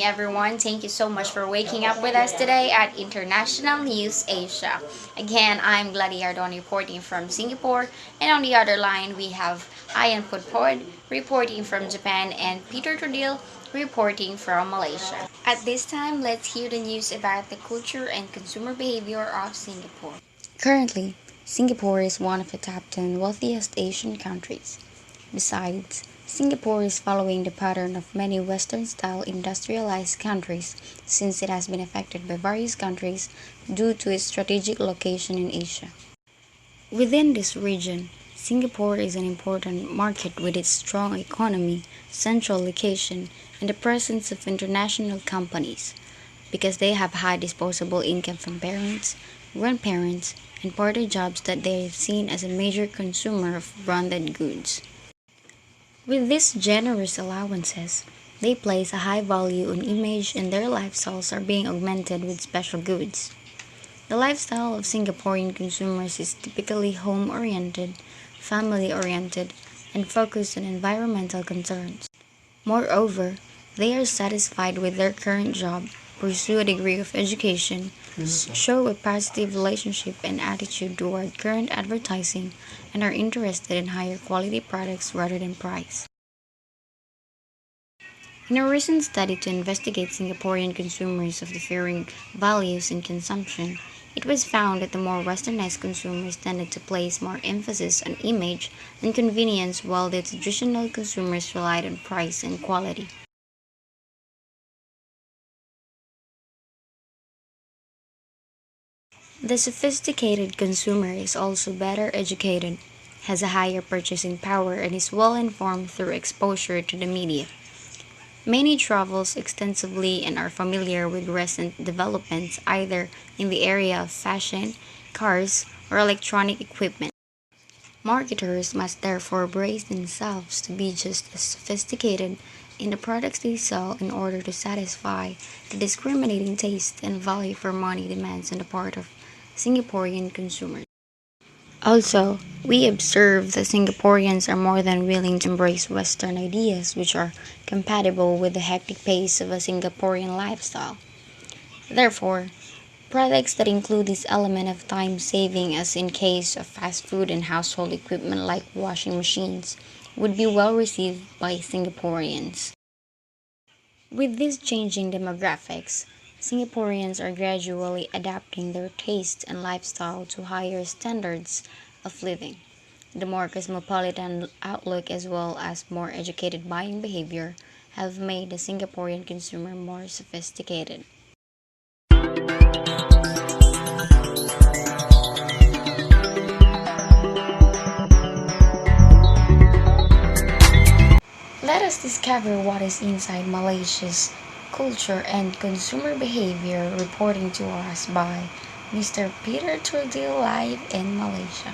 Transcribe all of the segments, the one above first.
everyone. Thank you so much for waking up with us today at International News Asia. Again, I'm Gladys Ardon reporting from Singapore, and on the other line we have Ian Putpod reporting from Japan and Peter Trudil reporting from Malaysia. At this time, let's hear the news about the culture and consumer behavior of Singapore. Currently, Singapore is one of the top 10 wealthiest Asian countries. Besides, Singapore is following the pattern of many Western-style industrialized countries since it has been affected by various countries due to its strategic location in Asia. Within this region, Singapore is an important market with its strong economy, central location, and the presence of international companies because they have high disposable income from parents, grandparents, and part-time jobs that they have seen as a major consumer of branded goods. With these generous allowances, they place a high value on image and their lifestyles are being augmented with special goods. The lifestyle of Singaporean consumers is typically home-oriented, family-oriented, and focused on environmental concerns. Moreover, they are satisfied with their current job, pursue a degree of education, show a positive relationship and attitude toward current advertising, and are interested in higher quality products rather than price. In a recent study to investigate Singaporean consumers of differing values in consumption, it was found that the more westernized consumers tended to place more emphasis on image and convenience while the traditional consumers relied on price and quality. The sophisticated consumer is also better educated, has a higher purchasing power, and is well informed through exposure to the media. Many travels extensively and are familiar with recent developments either in the area of fashion, cars, or electronic equipment. Marketers must therefore brace themselves to be just as sophisticated in the products they sell in order to satisfy the discriminating taste and value for money demands on the part of Singaporean consumers. Also, we observe that Singaporeans are more than willing to embrace Western ideas which are compatible with the hectic pace of a Singaporean lifestyle. Therefore, products that include this element of time saving, as in case of fast food and household equipment like washing machines, would be well received by Singaporeans. With these changing demographics, Singaporeans are gradually adapting their taste and lifestyle to higher standards of living. The more cosmopolitan outlook as well as more educated buying behavior have made the Singaporean consumer more sophisticated. Let us discover what is inside Malaysia's culture and consumer behavior, reporting to us by Mr. Peter Trudil live in Malaysia.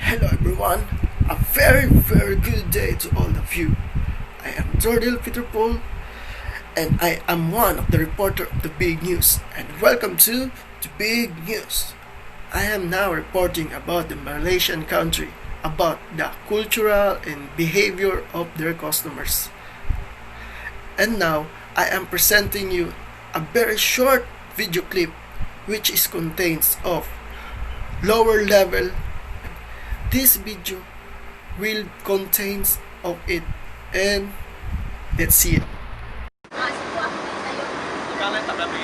Hello everyone, a very good day to all of you. I am Jordil Peter Paul and I am one of the reporter of the Big News, and welcome to the Big News. I am now reporting about the Malaysian country, about the cultural and behavior of their customers. And now I am presenting you a very short video clip which is contains of lower level. This video will contains of it, and let's see it.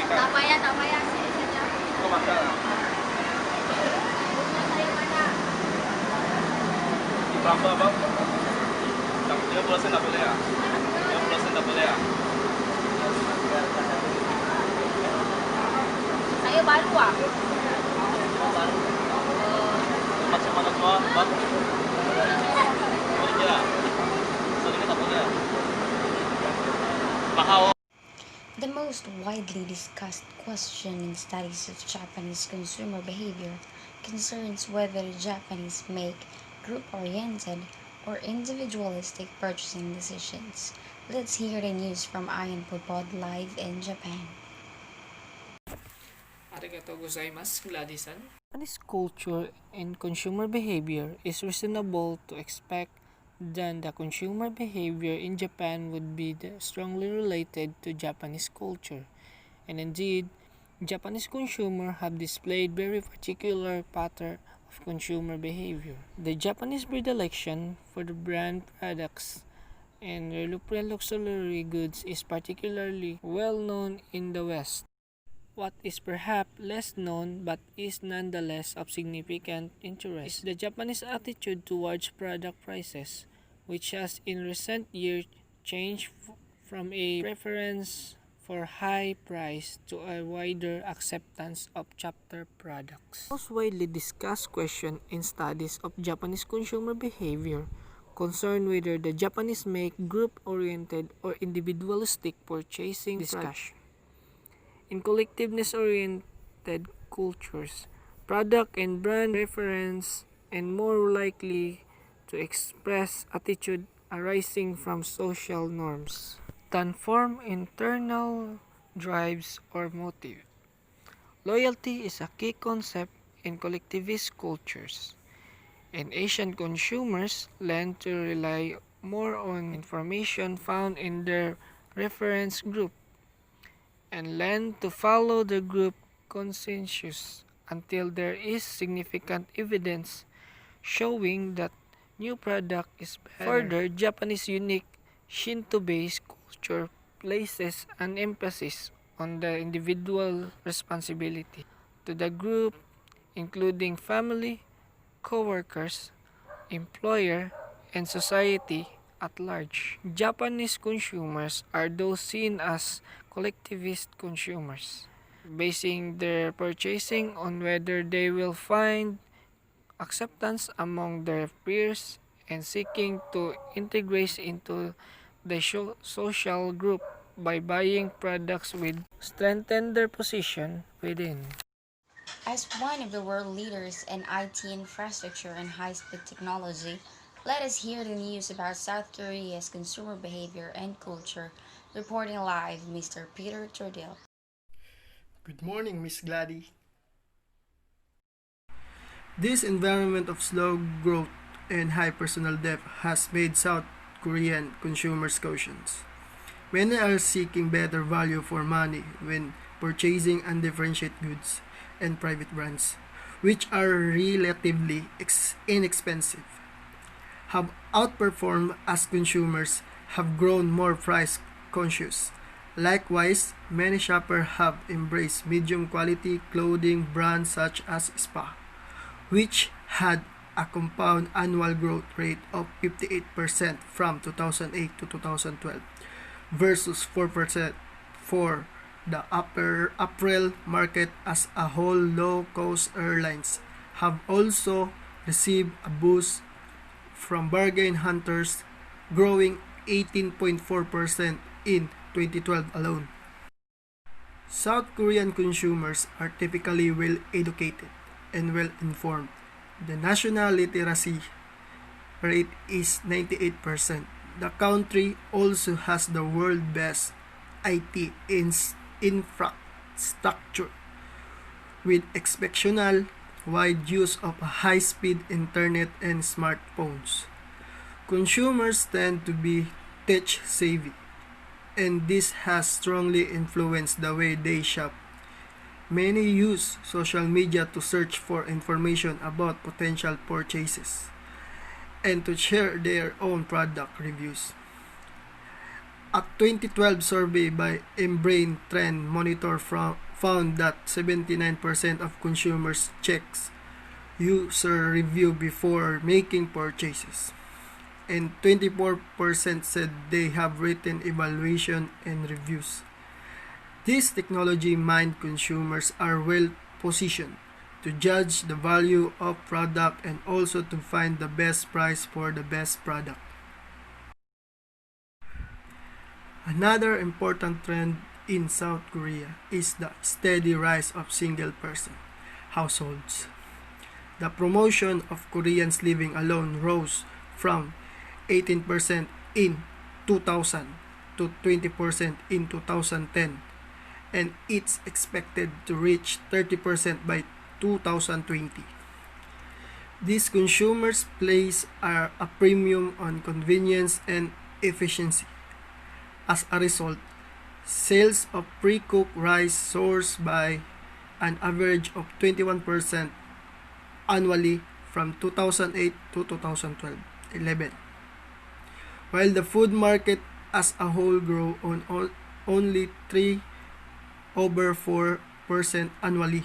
Tak payah, tak payah. Sini saja. Kau makan. Saya mana? Berapa bang? 30% tak boleh ah? 30% tak boleh ah? Saya baru ah. Macam mana tu ah? Bang? Boleh je lah. Sedikit tak boleh ah? Mahal. The most widely discussed question in studies of Japanese consumer behavior concerns whether the Japanese make group-oriented or individualistic purchasing decisions. Let's hear the news from Ian Pupod live in Japan. Arigatou gozaimasu, Gladys-san. Japanese culture and consumer behavior is reasonable to expect then the consumer behavior in Japan would be strongly related to Japanese culture. And indeed, Japanese consumers have displayed very particular pattern of consumer behavior. The Japanese predilection for the brand products and European luxury goods is particularly well known in the West. What is perhaps less known but is nonetheless of significant interest is the Japanese attitude towards product prices, which has in recent years changed from a preference for high price to a wider acceptance of chapter products. The most widely discussed question in studies of Japanese consumer behavior concern whether the Japanese make group-oriented or individualistic purchasing discussion. In collectiveness-oriented cultures, product and brand preference and more likely to express attitude arising from social norms than from internal drives or motive. Loyalty is a key concept in collectivist cultures, and Asian consumers learn to rely more on information found in their reference group and learn to follow the group consensus until there is significant evidence showing that new product is better. Further, Japanese unique Shinto-based culture places an emphasis on the individual responsibility to the group, including family, co-workers, employer, and society at large. Japanese consumers are those seen as collectivist consumers, basing their purchasing on whether they will find acceptance among their peers and seeking to integrate into the social group by buying products with strengthen their position within. As one of the world leaders in IT infrastructure and high-speed technology, let us hear the news about South Korea's consumer behavior and culture. Reporting live, Mr. Peter Turdell. Good morning, Miss Gladys. This environment of slow growth and high personal debt has made South Korean consumers cautious. Many are seeking better value for money when purchasing undifferentiated goods and private brands, which are relatively inexpensive, have outperformed as consumers have grown more price conscious. Likewise, many shoppers have embraced medium quality clothing brands such as Spa, which had a compound annual growth rate of 58% from 2008 to 2012 versus 4% for the upper April market as a whole. Low-cost airlines have also received a boost from bargain hunters, growing 18.4% in 2012 alone. South Korean consumers are typically well educated and well informed. The national literacy rate is 98%. The country also has the world's best IT infrastructure with exceptional wide use of high-speed internet and smartphones. Consumers tend to be tech-savvy, and this has strongly influenced the way they shop. Many use social media to search for information about potential purchases and to share their own product reviews. A 2012 survey by Mbrain Trend Monitor found that 79% of consumers checks user review before making purchases, and 24% said they have written evaluation and reviews. These technology-minded consumers are well positioned to judge the value of product and also to find the best price for the best product. Another important trend in South Korea is the steady rise of single-person households. The promotion of Koreans living alone rose from 18% in 2000 to 20% in 2010, and it's expected to reach 30% by 2020. These consumers place a premium on convenience and efficiency. As a result, sales of pre-cooked rice soars by an average of 21% annually from 2008 to 2011, while the food market as a whole grew on only 3 over 4% annually.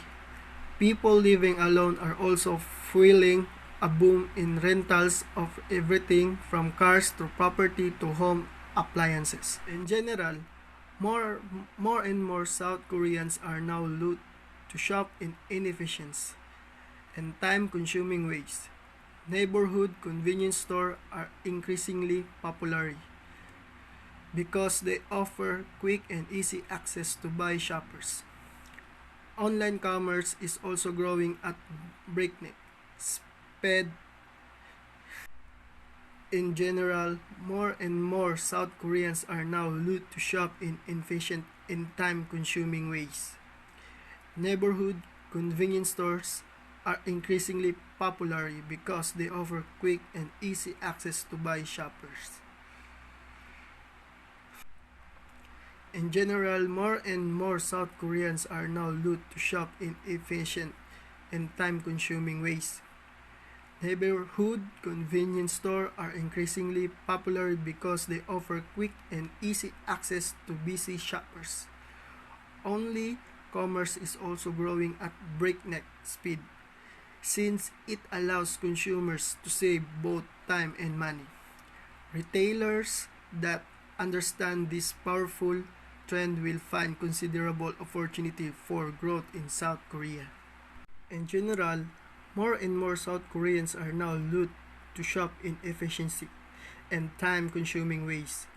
People living alone are also fueling a boom in rentals of everything from cars to property to home appliances. In general, more and more South Koreans are now loath to shop in inefficient and time-consuming ways. Neighborhood convenience stores are increasingly popular because they offer quick and easy access to buy shoppers. Online commerce is also growing at breakneck speed. In general, more and more South Koreans are now loath to shop in inefficient and time-consuming ways. Neighborhood convenience stores are increasingly popular because they offer quick and easy access to buy shoppers. In general, more and more South Koreans are now loath to shop in efficient and time-consuming ways. Neighborhood convenience stores are increasingly popular because they offer quick and easy access to busy shoppers. Only commerce is also growing at breakneck speed since it allows consumers to save both time and money. Retailers that understand this powerful trend will find considerable opportunity for growth in South Korea. In general, more and more South Koreans are now loath to shop in efficiency and time-consuming ways.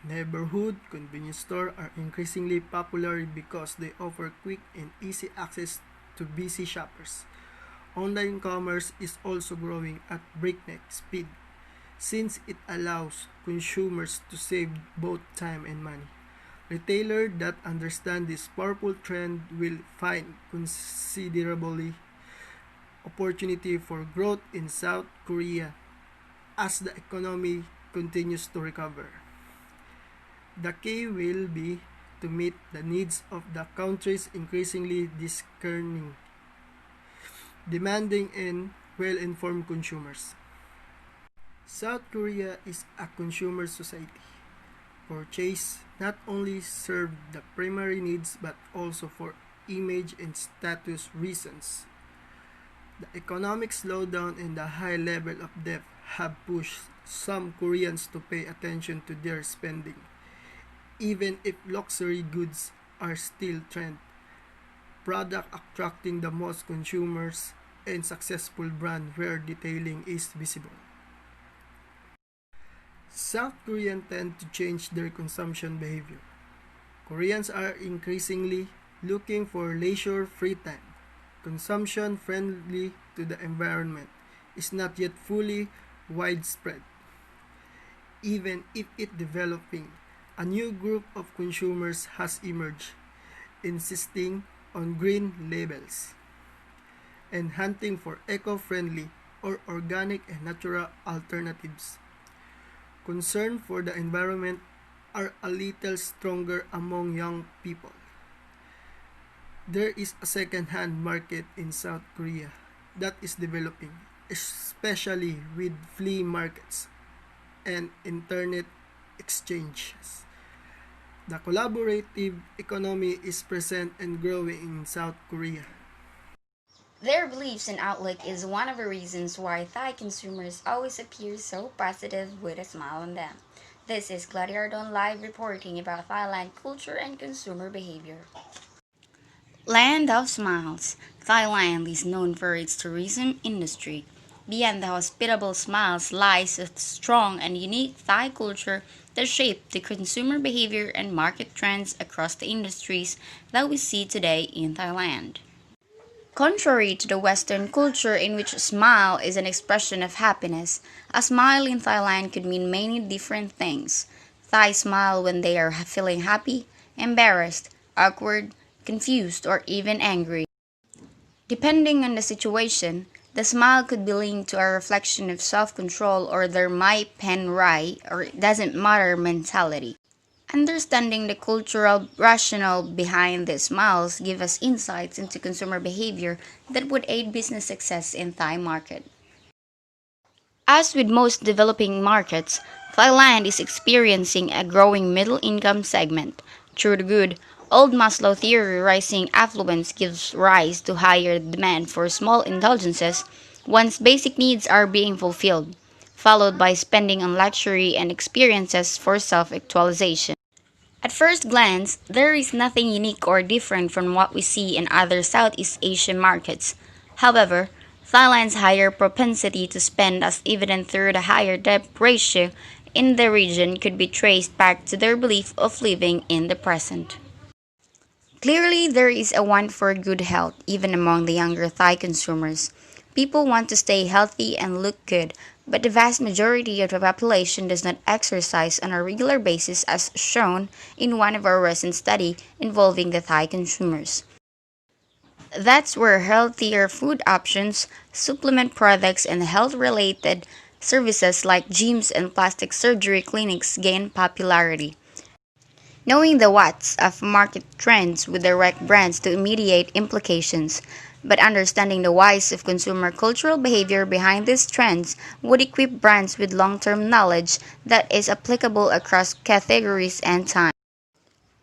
Neighborhood convenience stores are increasingly popular because they offer quick and easy access to busy shoppers. Online commerce is also growing at breakneck speed since it allows consumers to save both time and money. Retailers that understand this powerful trend will find considerably opportunity for growth in South Korea as the economy continues to recover. The key will be to meet the needs of the country's increasingly discerning, demanding, and well-informed consumers. South Korea is a consumer society. Purchase not only serve the primary needs but also for image and status reasons. The economic slowdown and the high level of debt have pushed some Koreans to pay attention to their spending. Even if luxury goods are still trend, product attracting the most consumers and successful brand where detailing is visible. South Koreans tend to change their consumption behavior. Koreans are increasingly looking for leisure free time. Consumption friendly to the environment is not yet fully widespread. Even if it developing, a new group of consumers has emerged, insisting on green labels and hunting for eco-friendly or organic and natural alternatives. Concern for the environment are a little stronger among young people. There is a second-hand market in South Korea that is developing, especially with flea markets and internet exchanges. The collaborative economy is present and growing in South Korea. Their beliefs and outlook is one of the reasons why Thai consumers always appear so positive with a smile on them. This is Claudia Ardon live reporting about Thailand culture and consumer behavior. Land of Smiles. Thailand is known for its tourism industry. Beyond the hospitable smiles lies a strong and unique Thai culture that shaped the consumer behavior and market trends across the industries that we see today in Thailand. Contrary to the Western culture in which a smile is an expression of happiness, a smile in Thailand could mean many different things. Thai smile when they are feeling happy, embarrassed, awkward, confused, or even angry. Depending on the situation, The smile could be linked to a reflection of self-control or their my pen right or it doesn't matter mentality. Understanding the cultural rationale behind these smiles give us insights into consumer behavior that would aid business success in Thai market. As with most developing markets, Thailand is experiencing a growing middle income segment. Through the good old Maslow theory, rising affluence gives rise to higher demand for small indulgences once basic needs are being fulfilled, followed by spending on luxury and experiences for self actualization. At first glance, there is nothing unique or different from what we see in other Southeast Asian markets. However, Thailand's higher propensity to spend, as evident through the higher debt ratio in the region, could be traced back to their belief of living in the present. Clearly, there is a want for good health even among the younger Thai consumers. People want to stay healthy and look good, but the vast majority of the population does not exercise on a regular basis as shown in one of our recent study involving the Thai consumers. That's where healthier food options, supplement products, and health-related services like gyms and plastic surgery clinics gain popularity. Knowing the what's of market trends would direct brands to immediate implications, but understanding the whys of consumer cultural behavior behind these trends would equip brands with long-term knowledge that is applicable across categories and time.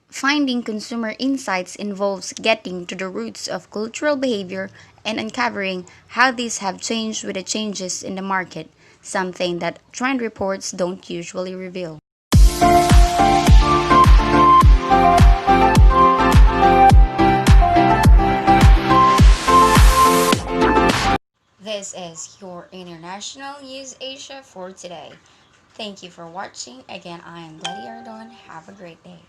Finding consumer insights involves getting to the roots of cultural behavior and uncovering how these have changed with the changes in the market, something that trend reports don't usually reveal. This is your International News Asia for today. Thank you for watching. Again, I am Letty Ardon. Have a great day.